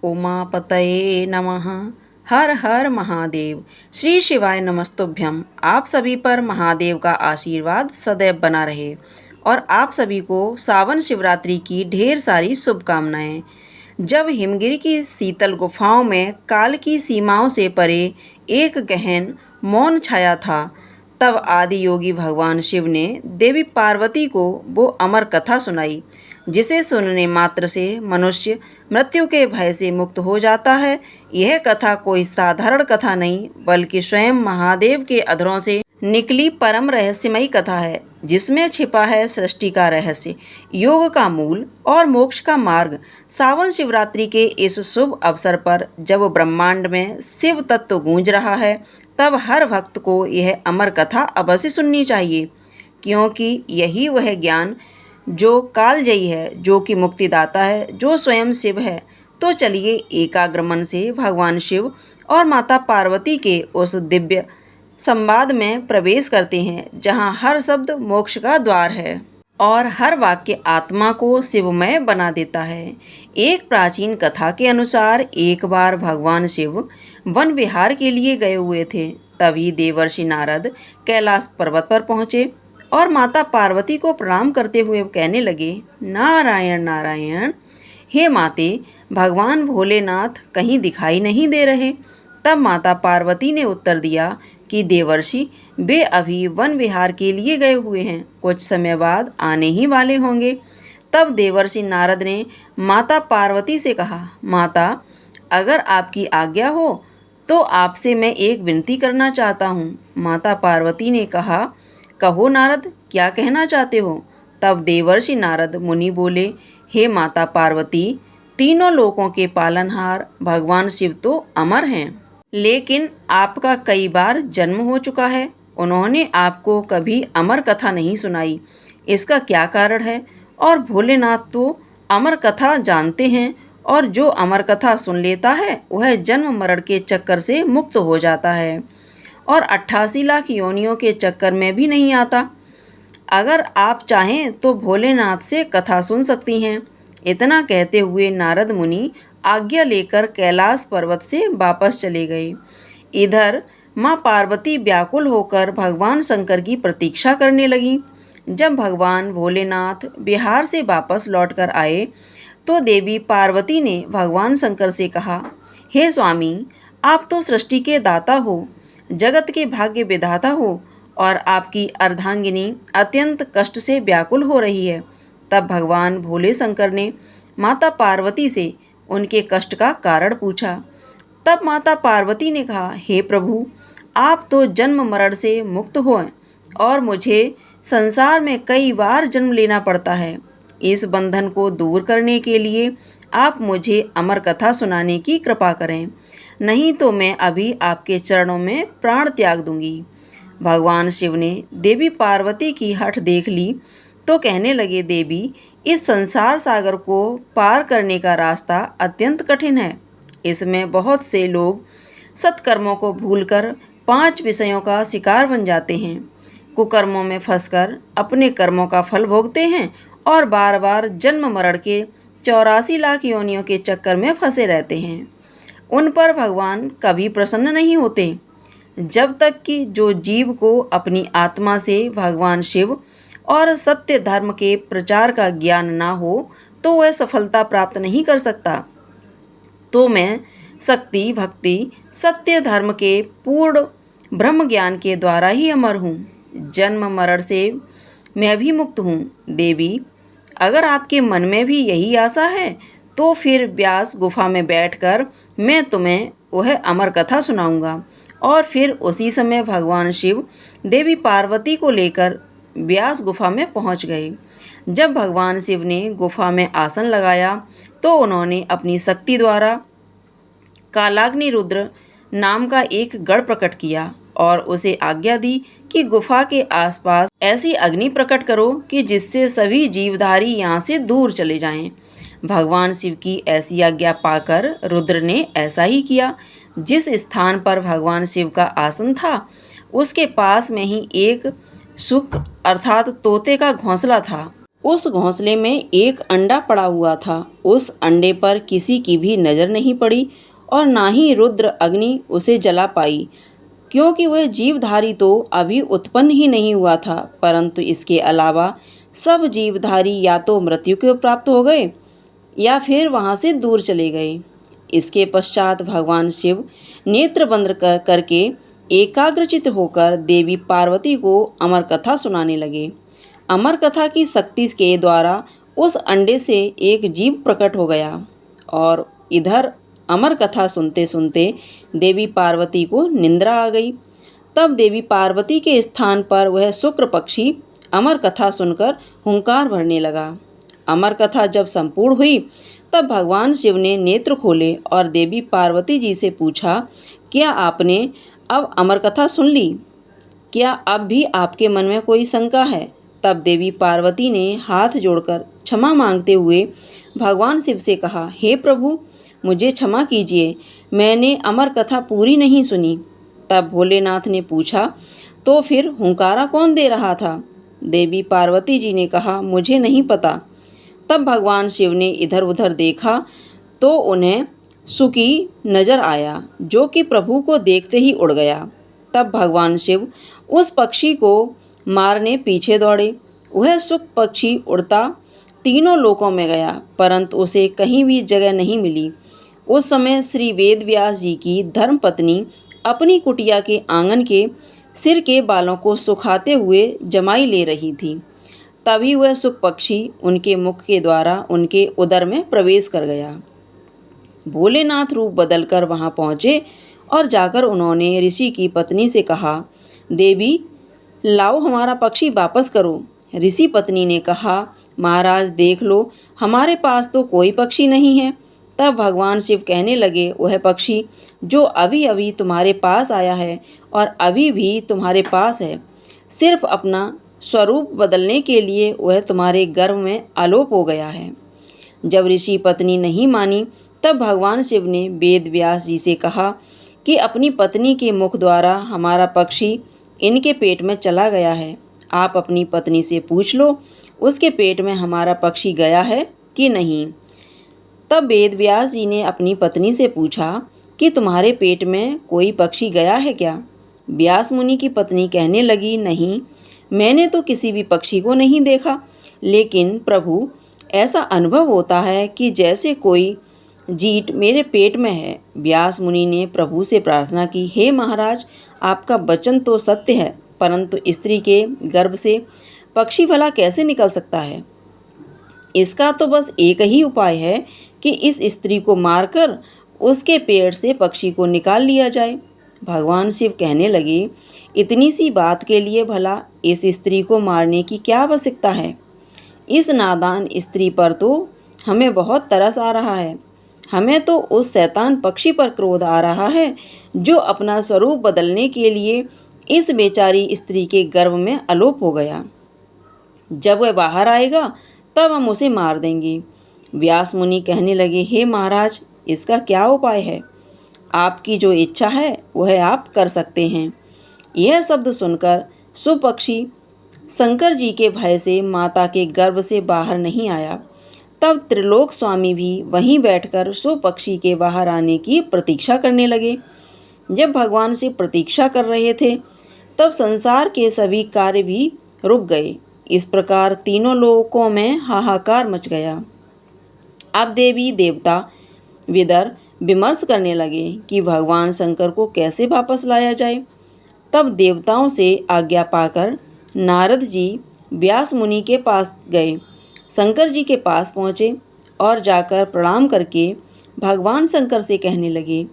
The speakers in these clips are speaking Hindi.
उमापतये नमः। हर हर महादेव। श्री शिवाय नमस्तुभ्यम। आप सभी पर महादेव का आशीर्वाद सदैव बना रहे और आप सभी को सावन शिवरात्रि की ढेर सारी शुभकामनाएं। जब हिमगिरी की शीतल गुफाओं में काल की सीमाओं से परे एक गहन मौन छाया था, तब आदि योगी भगवान शिव ने देवी पार्वती को वो अमर कथा सुनाई जिसे सुनने मात्र से मनुष्य मृत्यु के भय से मुक्त हो जाता है। यह कथा कोई साधारण कथा नहीं, बल्कि स्वयं महादेव के अधरों से निकली परम रहस्यमयी कथा है, जिसमें छिपा है सृष्टि का रहस्य, योग का मूल और मोक्ष का मार्ग। सावन शिवरात्रि के इस शुभ अवसर पर जब ब्रह्मांड में शिव तत्व गूंज रहा है, तब हर भक्त को यह अमर कथा अवश्य सुननी चाहिए, क्योंकि यही वह ज्ञान जो कालजयी है, जो कि मुक्तिदाता है, जो स्वयं शिव है। तो चलिए एकाग्र मन से भगवान शिव और माता पार्वती के उस दिव्य संवाद में प्रवेश करते हैं, जहाँ हर शब्द मोक्ष का द्वार है और हर वाक्य आत्मा को शिवमय बना देता है। एक प्राचीन कथा के अनुसार एक बार भगवान शिव वन विहार के लिए गए हुए थे। तभी देवर्षि नारद कैलाश पर्वत पर पहुँचे और माता पार्वती को प्रणाम करते हुए कहने लगे, नारायण नारायण, हे माते, भगवान भोलेनाथ कहीं दिखाई नहीं दे रहे। तब माता पार्वती ने उत्तर दिया कि देवर्षि, वे अभी वन विहार के लिए गए हुए हैं, कुछ समय बाद आने ही वाले होंगे। तब देवर्षि नारद ने माता पार्वती से कहा, माता, अगर आपकी आज्ञा हो तो आपसे मैं एक विनती करना चाहता हूँ। माता पार्वती ने कहा, कहो नारद, क्या कहना चाहते हो? तब देवर्षि नारद मुनि बोले, हे माता पार्वती, तीनों लोकों के पालनहार भगवान शिव तो अमर हैं, लेकिन आपका कई बार जन्म हो चुका है, उन्होंने आपको कभी अमर कथा नहीं सुनाई। इसका क्या कारण है? और भोलेनाथ तो अमर कथा जानते हैं, और जो अमर कथा सुन लेता है वह जन्म मरण के चक्कर से मुक्त हो जाता है और 88 लाख योनियों के चक्कर में भी नहीं आता। अगर आप चाहें तो भोलेनाथ से कथा सुन सकती हैं। इतना कहते हुए नारद मुनि आज्ञा लेकर कैलाश पर्वत से वापस चले गए। इधर माँ पार्वती व्याकुल होकर भगवान शंकर की प्रतीक्षा करने लगी। जब भगवान भोलेनाथ बिहार से वापस लौटकर आए तो देवी पार्वती ने भगवान शंकर से कहा, हे स्वामी, आप तो सृष्टि के दाता हो, जगत के भाग्य विधाता हो, और आपकी अर्धांगिनी अत्यंत कष्ट से व्याकुल हो रही है। तब भगवान भोले शंकर ने माता पार्वती से उनके कष्ट का कारण पूछा। तब माता पार्वती ने कहा, हे प्रभु, आप तो जन्म मरण से मुक्त हो और मुझे संसार में कई बार जन्म लेना पड़ता है। इस बंधन को दूर करने के लिए आप मुझे अमर कथा सुनाने की कृपा करें, नहीं तो मैं अभी आपके चरणों में प्राण त्याग दूंगी। भगवान शिव ने देवी पार्वती की हठ देख ली तो कहने लगे, देवी, इस संसार सागर को पार करने का रास्ता अत्यंत कठिन है। इसमें बहुत से लोग सत्कर्मों को भूलकर 5 विषयों का शिकार बन जाते हैं, कुकर्मों में फंसकर अपने कर्मों का फल भोगते हैं और बार बार जन्म मरण के 84 लाख योनियों के चक्कर में फंसे रहते हैं। उन पर भगवान कभी प्रसन्न नहीं होते, जब तक कि जो जीव को अपनी आत्मा से भगवान शिव और सत्य धर्म के प्रचार का ज्ञान ना हो, तो वह सफलता प्राप्त नहीं कर सकता। तो मैं शक्ति, भक्ति, सत्य धर्म के पूर्ण ब्रह्म ज्ञान के द्वारा ही अमर हूँ। जन्म मरण से मैं भी मुक्त हूँ। देवी, अगर आपके मन में भी यही आशा है तो फिर व्यास गुफा में बैठकर मैं तुम्हें वह अमर कथा सुनाऊंगा। और फिर उसी समय भगवान शिव देवी पार्वती को लेकर व्यास गुफा में पहुंच गए। जब भगवान शिव ने गुफा में आसन लगाया तो उन्होंने अपनी शक्ति द्वारा कालाग्नि रुद्र नाम का एक गढ़ प्रकट किया और उसे आज्ञा दी कि गुफा के आसपास ऐसी अग्नि प्रकट करो कि जिससे सभी जीवधारी यहाँ से दूर चले जाएं। भगवान शिव की ऐसी आज्ञा पाकर रुद्र ने ऐसा ही किया। जिस स्थान पर भगवान शिव का आसन था, उसके पास में ही एक सुक अर्थात तोते का घोंसला था। उस घोंसले में एक अंडा पड़ा हुआ था। उस अंडे पर किसी की भी नज़र नहीं पड़ी और ना ही रुद्र अग्नि उसे जला पाई, क्योंकि वह जीवधारी तो अभी उत्पन्न ही नहीं हुआ था। परंतु इसके अलावा सब जीवधारी या तो मृत्यु को प्राप्त हो गए या फिर वहाँ से दूर चले गए। इसके पश्चात भगवान शिव नेत्र बंद करके एकाग्रचित होकर देवी पार्वती को अमर कथा सुनाने लगे। अमर कथा की शक्ति के द्वारा उस अंडे से एक जीव प्रकट हो गया और इधर अमर कथा सुनते सुनते देवी पार्वती को निंद्रा आ गई। तब देवी पार्वती के स्थान पर वह शुक्र पक्षी अमर कथा सुनकर हुंकार भरने लगा। अमर कथा जब संपूर्ण हुई तब भगवान शिव ने नेत्र खोले और देवी पार्वती जी से पूछा, क्या आपने अब अमर कथा सुन ली? क्या अब भी आपके मन में कोई शंका है? तब देवी पार्वती ने हाथ जोड़कर क्षमा मांगते हुए भगवान शिव से कहा, हे प्रभु, मुझे क्षमा कीजिए, मैंने अमर कथा पूरी नहीं सुनी। तब भोलेनाथ ने पूछा, तो फिर हुंकारा कौन दे रहा था? देवी पार्वती जी ने कहा, मुझे नहीं पता। तब भगवान शिव ने इधर उधर देखा तो उन्हें सुकी नजर आया, जो कि प्रभु को देखते ही उड़ गया। तब भगवान शिव उस पक्षी को मारने पीछे दौड़े। वह सुख पक्षी उड़ता तीनों लोकों में गया, परंतु उसे कहीं भी जगह नहीं मिली। उस समय श्री वेद व्यास जी की धर्मपत्नी अपनी कुटिया के आंगन के सिर के बालों को सुखाते हुए जमाई ले रही थी। तभी वह सुख पक्षी उनके मुख के द्वारा उनके उदर में प्रवेश कर गया। भोलेनाथ रूप बदलकर वहां पहुंचे और जाकर उन्होंने ऋषि की पत्नी से कहा, देवी, लाओ हमारा पक्षी वापस करो। ऋषि पत्नी ने कहा, महाराज देख लो, हमारे पास तो कोई पक्षी नहीं है। तब भगवान शिव कहने लगे, वह पक्षी जो अभी अभी तुम्हारे पास आया है और अभी भी तुम्हारे पास है, सिर्फ अपना स्वरूप बदलने के लिए वह तुम्हारे गर्भ में आलोप हो गया है। जब ऋषि पत्नी नहीं मानी तब भगवान शिव ने वेद व्यास जी से कहा कि अपनी पत्नी के मुख द्वारा हमारा पक्षी इनके पेट में चला गया है। आप अपनी पत्नी से पूछ लो, उसके पेट में हमारा पक्षी गया है कि नहीं। तब वेद व्यास जी ने अपनी पत्नी से पूछा कि तुम्हारे पेट में कोई पक्षी गया है क्या? व्यास मुनि की पत्नी कहने लगी, नहीं, मैंने तो किसी भी पक्षी को नहीं देखा, लेकिन प्रभु, ऐसा अनुभव होता है कि जैसे कोई जीट मेरे पेट में है। व्यास मुनि ने प्रभु से प्रार्थना की, हे महाराज, आपका वचन तो सत्य है, परंतु स्त्री के गर्भ से पक्षी भला कैसे निकल सकता है? इसका तो बस एक ही उपाय है कि इस स्त्री को मारकर उसके पेट से पक्षी को निकाल लिया जाए। भगवान शिव कहने लगे, इतनी सी बात के लिए भला इस स्त्री को मारने की क्या आवश्यकता है? इस नादान स्त्री पर तो हमें बहुत तरस आ रहा है। हमें तो उस शैतान पक्षी पर क्रोध आ रहा है जो अपना स्वरूप बदलने के लिए इस बेचारी स्त्री के गर्भ में आलोप हो गया। जब वह बाहर आएगा तब हम उसे मार देंगे। व्यास मुनि कहने लगे, हे महाराज, इसका क्या उपाय है? आपकी जो इच्छा है वह आप कर सकते हैं। यह शब्द सुनकर सुपक्षी शंकर जी के भय से माता के गर्भ से बाहर नहीं आया। तब त्रिलोक स्वामी भी वहीं बैठकर सुपक्षी के बाहर आने की प्रतीक्षा करने लगे। जब भगवान से प्रतीक्षा कर रहे थे तब संसार के सभी कार्य भी रुक गए। इस प्रकार तीनों लोकों में हाहाकार मच गया। अब देवी देवता विदर विमर्श करने लगे कि भगवान शंकर को कैसे वापस लाया जाए। तब देवताओं से आज्ञा पाकर नारद जी व्यास मुनि के पास गए, शंकर जी के पास पहुँचे और जाकर प्रणाम करके भगवान शंकर से कहने लगे,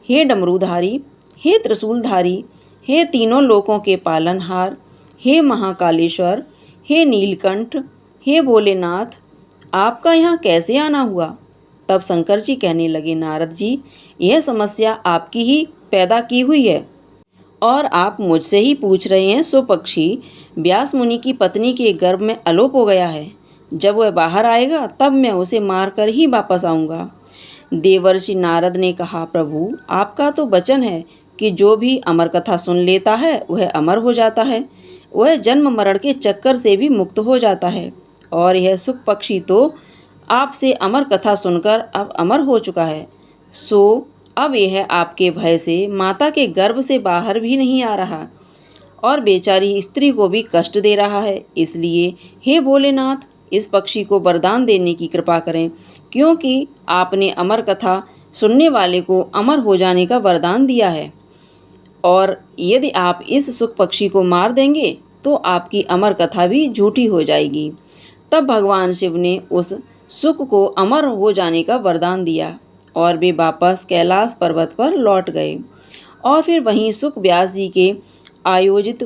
हे डमरूधारी, हे त्रिशूलधारी, हे तीनों लोकों के पालनहार, हे महाकालेश्वर, हे नीलकंठ, हे भोलेनाथ, आपका यहाँ कैसे आना हुआ? तब शंकर जी कहने लगे, नारद जी, यह समस्या आपकी ही पैदा की हुई है और आप मुझसे ही पूछ रहे हैं। सो पक्षी व्यास मुनि की पत्नी के गर्भ में आलोप हो गया है। जब वह बाहर आएगा तब मैं उसे मारकर ही वापस आऊँगा। देवर्षि नारद ने कहा, प्रभु, आपका तो वचन है कि जो भी अमर कथा सुन लेता है वह अमर हो जाता है, वह जन्म मरण के चक्कर से भी मुक्त हो जाता है और यह सुख पक्षी तो आपसे अमर कथा सुनकर अब अमर हो चुका है। सो अब यह आपके भय से माता के गर्भ से बाहर भी नहीं आ रहा और बेचारी स्त्री को भी कष्ट दे रहा है। इसलिए हे भोलेनाथ, इस पक्षी को वरदान देने की कृपा करें, क्योंकि आपने अमर कथा सुनने वाले को अमर हो जाने का वरदान दिया है, और यदि आप इस सुख पक्षी को मार देंगे तो आपकी अमर कथा भी झूठी हो जाएगी। तब भगवान शिव ने उस सुख को अमर हो जाने का वरदान दिया और वे वापस कैलाश पर्वत पर लौट गए और फिर वहीं सुख व्यास जी के आयोजित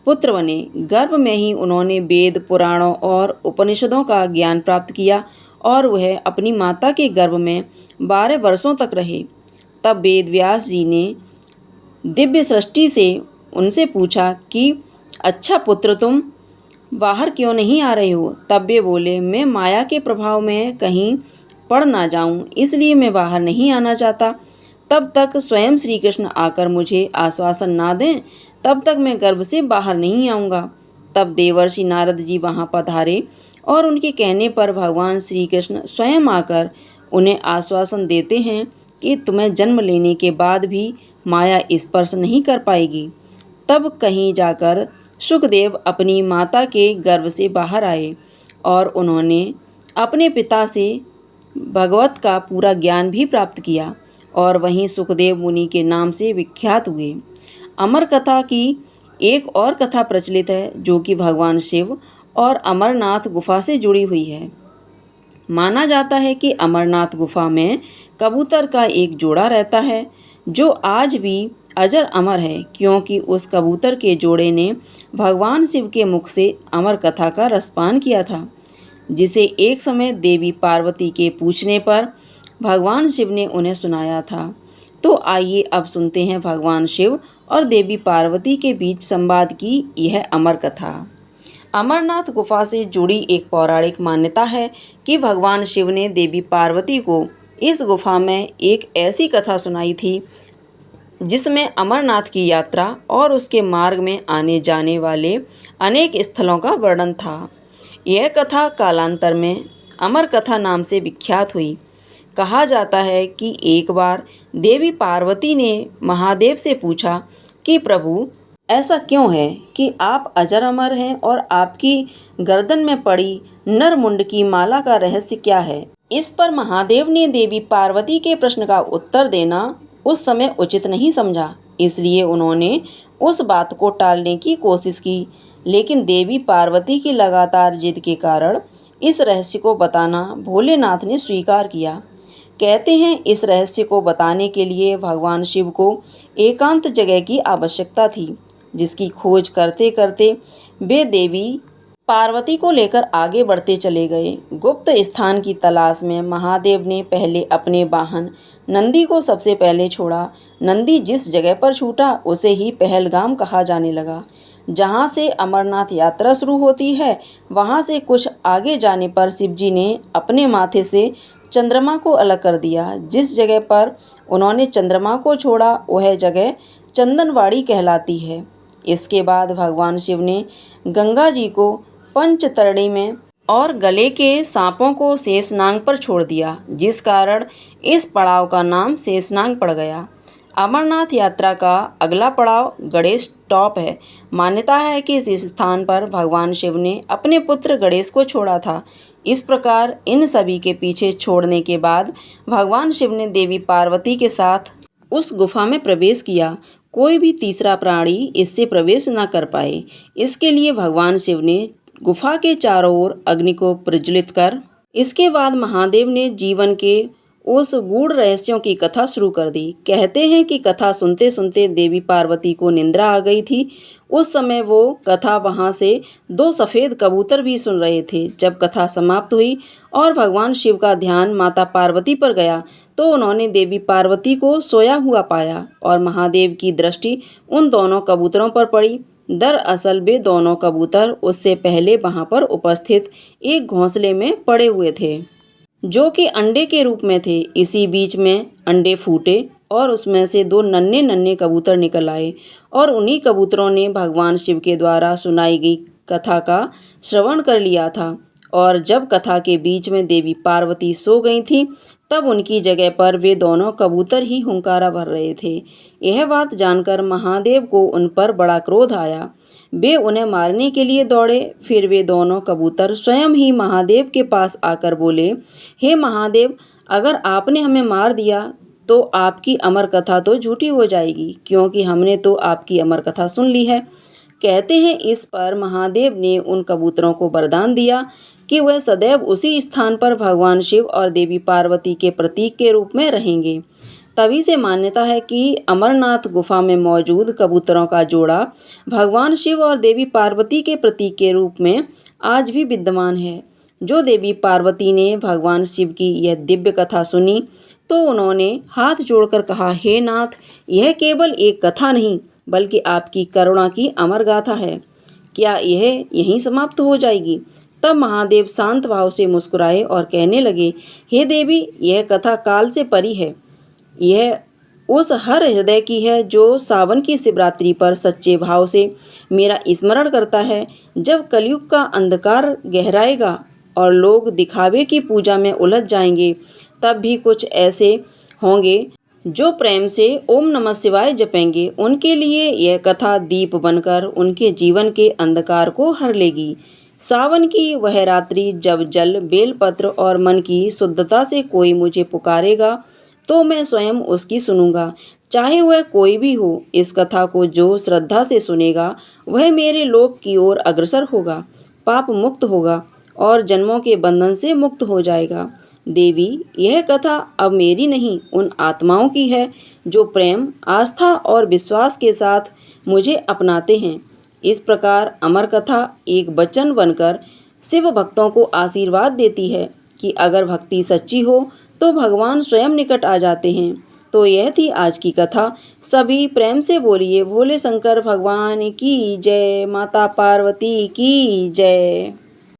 पुत्र बने। गर्भ में ही उन्होंने वेद, पुराणों और उपनिषदों का ज्ञान प्राप्त किया और वह अपनी माता के गर्भ में 12 वर्षों तक रहे। तब वेद व्यास जी ने दिव्य सृष्टि से उनसे पूछा कि अच्छा पुत्र, तुम बाहर क्यों नहीं आ रहे हो? तब वे बोले, मैं माया के प्रभाव में कहीं पड़ ना जाऊं, इसलिए मैं बाहर नहीं आना चाहता। तब तक स्वयं श्री कृष्ण आकर मुझे आश्वासन ना दें, तब तक मैं गर्भ से बाहर नहीं आऊँगा। तब देवर्षि नारद जी वहाँ पधारे और उनके कहने पर भगवान श्री कृष्ण स्वयं आकर उन्हें आश्वासन देते हैं कि तुम्हें जन्म लेने के बाद भी माया स्पर्श नहीं कर पाएगी। तब कहीं जाकर सुखदेव अपनी माता के गर्भ से बाहर आए और उन्होंने अपने पिता से भगवत का पूरा ज्ञान भी प्राप्त किया और वहीं सुखदेव मुनि के नाम से विख्यात हुए। अमर कथा की एक और कथा प्रचलित है, जो कि भगवान शिव और अमरनाथ गुफा से जुड़ी हुई है। माना जाता है कि अमरनाथ गुफा में कबूतर का एक जोड़ा रहता है, जो आज भी अजर अमर है, क्योंकि उस कबूतर के जोड़े ने भगवान शिव के मुख से अमर कथा का रसपान किया था, जिसे एक समय देवी पार्वती के पूछने पर भगवान शिव ने उन्हें सुनाया था। तो आइए अब सुनते हैं भगवान शिव और देवी पार्वती के बीच संवाद की यह अमर कथा। अमरनाथ गुफा से जुड़ी एक पौराणिक मान्यता है कि भगवान शिव ने देवी पार्वती को इस गुफा में एक ऐसी कथा सुनाई थी जिसमें अमरनाथ की यात्रा और उसके मार्ग में आने जाने वाले अनेक स्थलों का वर्णन था। यह कथा कालांतर में अमर कथा नाम से विख्यात हुई। कहा जाता है कि एक बार देवी पार्वती ने महादेव से पूछा कि प्रभु, ऐसा क्यों है कि आप अजर अमर हैं और आपकी गर्दन में पड़ी नरमुंड की माला का रहस्य क्या है? इस पर महादेव ने देवी पार्वती के प्रश्न का उत्तर देना उस समय उचित नहीं समझा, इसलिए उन्होंने उस बात को टालने की कोशिश की। लेकिन देवी पार्वती की लगातार जिद के कारण इस रहस्य को बताना भोलेनाथ ने स्वीकार किया। कहते हैं इस रहस्य को बताने के लिए भगवान शिव को एकांत जगह की आवश्यकता थी, जिसकी खोज करते करते वे देवी पार्वती को लेकर आगे बढ़ते चले गए। गुप्त स्थान की तलाश में महादेव ने पहले अपने वाहन नंदी को सबसे पहले छोड़ा। नंदी जिस जगह पर छूटा उसे ही पहलगाम कहा जाने लगा, जहाँ से अमरनाथ यात्रा शुरू होती है। वहाँ से कुछ आगे जाने पर शिवजी ने अपने माथे से चंद्रमा को अलग कर दिया। जिस जगह पर उन्होंने चंद्रमा को छोड़ा वह जगह चंदनवाड़ी कहलाती है। इसके बाद भगवान शिव ने गंगा जी को पंचतरणी में और गले के सांपों को शेषनाग पर छोड़ दिया, जिस कारण इस पड़ाव का नाम शेषनाग पड़ गया। अमरनाथ यात्रा का अगला पड़ाव गणेश टॉप है। मान्यता है कि इस स्थान पर भगवान शिव ने अपने पुत्र गणेश को छोड़ा था। इस प्रकार इन सभी के पीछे छोड़ने के बाद भगवान शिव ने देवी पार्वती के साथ उस गुफा में प्रवेश किया। कोई भी तीसरा प्राणी इससे प्रवेश न कर पाए। इसके लिए भगवान शिव ने गुफा के चारों ओर अग्नि को प्रज्वलित कर इसके बाद महादेव ने जीवन के उस गूढ़ रहस्यों की कथा शुरू कर दी। कहते हैं कि कथा सुनते सुनते देवी पार्वती को निंद्रा आ गई थी। उस समय वो कथा वहाँ से 2 सफ़ेद कबूतर भी सुन रहे थे। जब कथा समाप्त हुई और भगवान शिव का ध्यान माता पार्वती पर गया तो उन्होंने देवी पार्वती को सोया हुआ पाया और महादेव की दृष्टि उन दोनों कबूतरों पर पड़ी। दरअसल वे दोनों कबूतर उससे पहले वहाँ पर उपस्थित एक घोंसले में पड़े हुए थे, जो कि अंडे के रूप में थे। इसी बीच में अंडे फूटे और उसमें से 2 नन्हे नन्हे कबूतर निकल आए और उन्हीं कबूतरों ने भगवान शिव के द्वारा सुनाई गई कथा का श्रवण कर लिया था और जब कथा के बीच में देवी पार्वती सो गई थीं, तब उनकी जगह पर वे दोनों कबूतर ही हुंकारा भर रहे थे। यह बात जानकर महादेव को उन पर बड़ा क्रोध आया। वे उन्हें मारने के लिए दौड़े। फिर वे दोनों कबूतर स्वयं ही महादेव के पास आकर बोले, हे महादेव, अगर आपने हमें मार दिया तो आपकी अमर कथा तो झूठी हो जाएगी, क्योंकि हमने तो आपकी अमर कथा सुन ली है। कहते हैं इस पर महादेव ने उन कबूतरों को वरदान दिया कि वह सदैव उसी स्थान पर भगवान शिव और देवी पार्वती के प्रतीक के रूप में रहेंगे। तभी से मान्यता है कि अमरनाथ गुफा में मौजूद कबूतरों का जोड़ा भगवान शिव और देवी पार्वती के प्रतीक के रूप में आज भी विद्यमान है। जो देवी पार्वती ने भगवान शिव की यह दिव्य कथा सुनी तो उन्होंने हाथ जोड़कर कहा, हे नाथ, यह केवल एक कथा नहीं बल्कि आपकी करुणा की अमर गाथा है। क्या यह यहीं समाप्त हो जाएगी? तब महादेव शांत भाव से मुस्कुराए और कहने लगे, हे देवी, यह कथा काल से परी है। यह उस हर हृदय की है जो सावन की शिवरात्रि पर सच्चे भाव से मेरा स्मरण करता है। जब कलयुग का अंधकार गहराएगा और लोग दिखावे की पूजा में उलझ जाएंगे, तब भी कुछ ऐसे होंगे जो प्रेम से ओम नमः शिवाय जपेंगे। उनके लिए यह कथा दीप बनकर उनके जीवन के अंधकार को हर लेगी। सावन की वह रात्रि जब जल, बेलपत्र और मन की शुद्धता से कोई मुझे पुकारेगा तो मैं स्वयं उसकी सुनूंगा, चाहे वह कोई भी हो। इस कथा को जो श्रद्धा से सुनेगा वह मेरे लोक की ओर अग्रसर होगा, पाप मुक्त होगा और जन्मों के बंधन से मुक्त हो जाएगा। देवी, यह कथा अब मेरी नहीं, उन आत्माओं की है जो प्रेम, आस्था और विश्वास के साथ मुझे अपनाते हैं। इस प्रकार अमर कथा एक वचन बनकर शिव भक्तों को आशीर्वाद देती है कि अगर भक्ति सच्ची हो तो भगवान स्वयं निकट आ जाते हैं। तो यह थी आज की कथा। सभी प्रेम से बोलिए, भोले शंकर भगवान की जय, माता पार्वती की जय।